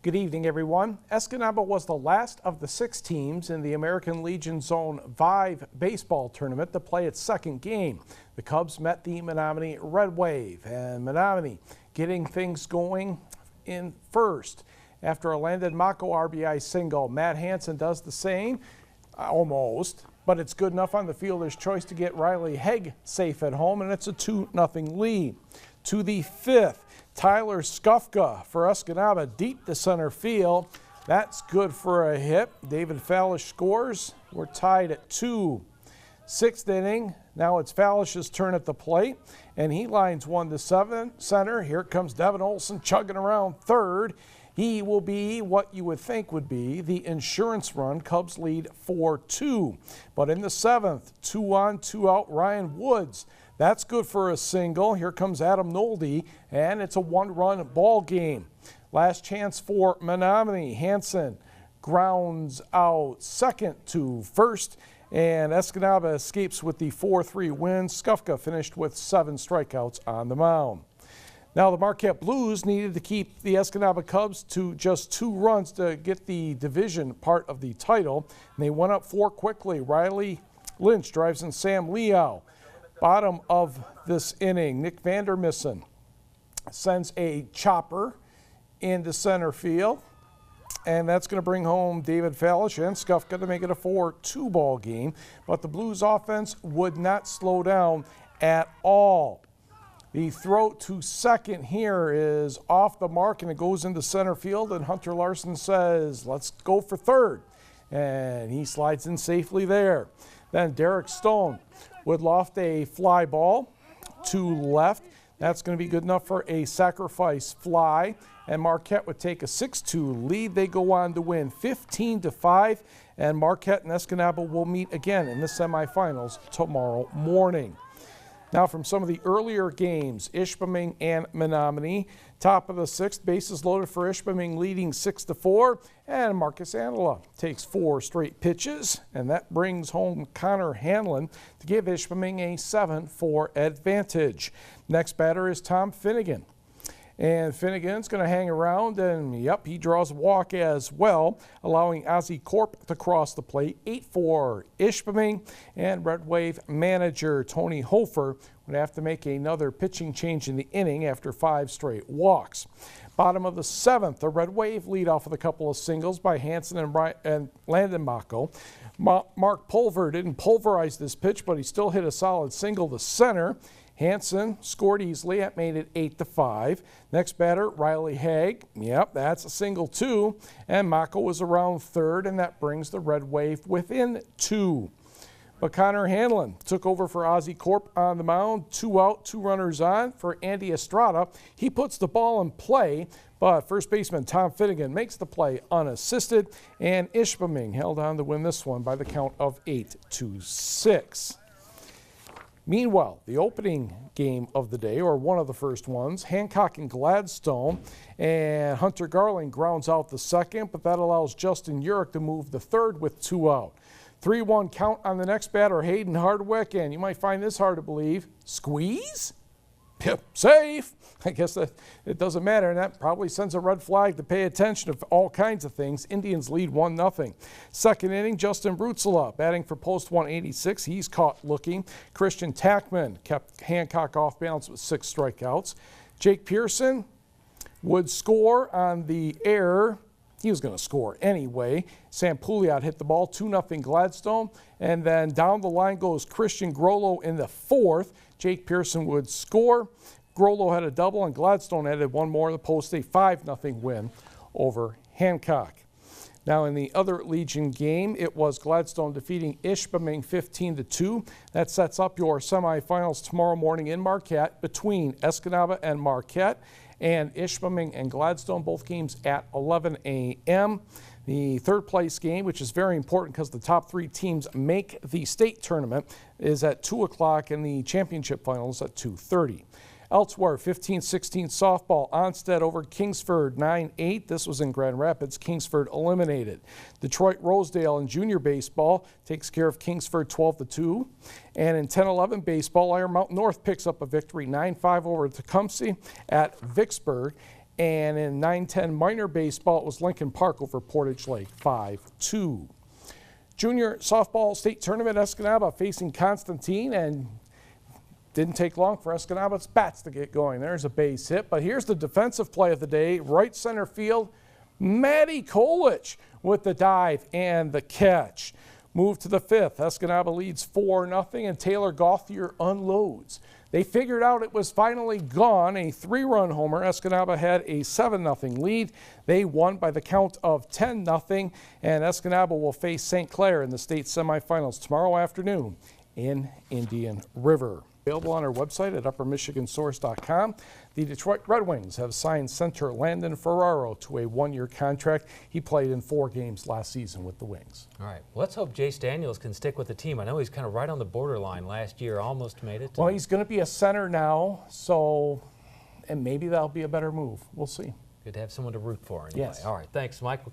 Good evening, everyone. Escanaba was the last of the 6 teams in the American Legion Zone 5 baseball tournament to play its second game. The Cubs met the Menominee Red Wave, and Menominee getting things going in first. After a Landon Mako RBI single, Matt Hansen does the same, almost, but it's good enough on the fielder's choice to get Riley Haig safe at home, and it's a 2-0 lead. To the 5th, Tyler Skufka for Escanaba deep to center field. That's good for a hit. David Fallish scores. We're tied at 2. 6th inning. Now it's Fallish's turn at the plate, and he lines 1 to center. Here comes Devin Olson chugging around third. He will be what you would think would be the insurance run. Cubs lead 4-2. But in the 7th, 2 on, 2 out, Ryan Woods. That's good for a single. Here comes Adam Nolde, and it's a 1-run ball game. Last chance for Menominee. Hansen grounds out second to first, and Escanaba escapes with the 4-3 win. Skufka finished with 7 strikeouts on the mound. Now the Marquette Blues needed to keep the Escanaba Cubs to just 2 runs to get the division part of the title, and they went up 4 quickly. Riley Lynch drives in Sam Liao. Bottom of this inning, Nick Vandermissen sends a chopper into center field, and that's going to bring home David Fallish and Skufka to make it a 4-2 ball game. But the Blues offense would not slow down at all. The throw to second here is off the mark, and it goes into center field, and Hunter Larson says, let's go for third. And he slides in safely there. Then Derek Stone would loft a fly ball to left. That's going to be good enough for a sacrifice fly, and Marquette would take a 6-2 lead. They go on to win 15-5, and Marquette and Escanaba will meet again in the semifinals tomorrow morning. Now from some of the earlier games, Ishpeming and Menominee. Top of the 6th, bases loaded for Ishpeming, leading 6-4, and Marcus Anila takes 4 straight pitches, and that brings home Connor Hanlon to give Ishpeming a 7-4 advantage. Next batter is Tom Finnegan. And Finnegan's going to hang around, and yep, he draws a walk as well, allowing Ozzy Corp to cross the plate. 8-4 Ishpeming, and Red Wave manager Tony Hofer would have to make another pitching change in the inning after 5 straight walks. Bottom of the 7th, the Red Wave lead off with a couple of singles by Hansen and Landon Mako. Mark Pulver didn't pulverize this pitch, but he still hit a solid single to center. Hansen scored easily. That made it 8-5. Next batter, Riley Haig. Yep, that's a single too. And Mako was around third, and that brings the Red Wave within 2. But Connor Hanlon took over for Ozzy Corp on the mound. 2 out, 2 runners on for Andy Estrada. He puts the ball in play, but first baseman Tom Finnegan makes the play unassisted, and Ishpeming held on to win this one by the count of 8-6. Meanwhile, the opening game of the day, or one of the first ones, Hancock and Gladstone, and Hunter Garling grounds out the second, but that allows Justin Urich to move the third with 2 out. 3-1 count on the next batter, Hayden Hardwick, and you might find this hard to believe. Squeeze? Yep, safe. I guess that it doesn't matter, and that probably sends a red flag to pay attention to all kinds of things. Indians lead 1-0. Second inning, Justin Brutzela batting for post 186. He's caught looking. Christian Tackman kept Hancock off balance with 6 strikeouts. Jake Pearson would score on the error. He was going to score anyway. Sam Pouliot hit the ball, 2-0 Gladstone. And then down the line goes Christian Grollo in the 4th. Jake Pearson would score. Grollo had a double, and Gladstone added 1 more to post a 5-0 win over Hancock. Now in the other Legion game, it was Gladstone defeating Ishpeming 15-2. That sets up your semifinals tomorrow morning in Marquette between Escanaba and Marquette, and Ishpeming and Gladstone, both games at 11 a.m. The third place game, which is very important because the top 3 teams make the state tournament, is at 2 o'clock, and the championship finals at 2:30. Elsewhere, 15-16 softball, Onstead over Kingsford 9-8. This was in Grand Rapids. Kingsford eliminated. Detroit Rosedale in junior baseball takes care of Kingsford 12-2. And in 10-11 baseball, Iron Mountain North picks up a victory 9-5 over Tecumseh at Vicksburg. And in 9-10 minor baseball, it was Lincoln Park over Portage Lake, 5-2. Junior softball state tournament, Escanaba facing Constantine, and didn't take long for Escanaba's bats to get going. There's a base hit, but here's the defensive play of the day. Right center field, Maddie Kolich with the dive and the catch. Move to the fifth. Escanaba leads 4-0, and Taylor Gauthier unloads. They figured out it was finally gone. A 3-run homer. Escanaba had a 7-0 lead. They won by the count of 10-0, and Escanaba will face St. Clair in the state semifinals tomorrow afternoon in Indian River. Available on our website at uppermichigansource.com. The Detroit Red Wings have signed center Landon Ferraro to a 1-year contract. He played in 4 games last season with the Wings. All right, well, let's hope Jace Daniels can stick with the team. I know he's kind of right on the borderline last year, almost made it. Well, he's going to be a center now, and maybe that'll be a better move. We'll see. Good to have someone to root for anyway. Yes. All right, thanks, Mike.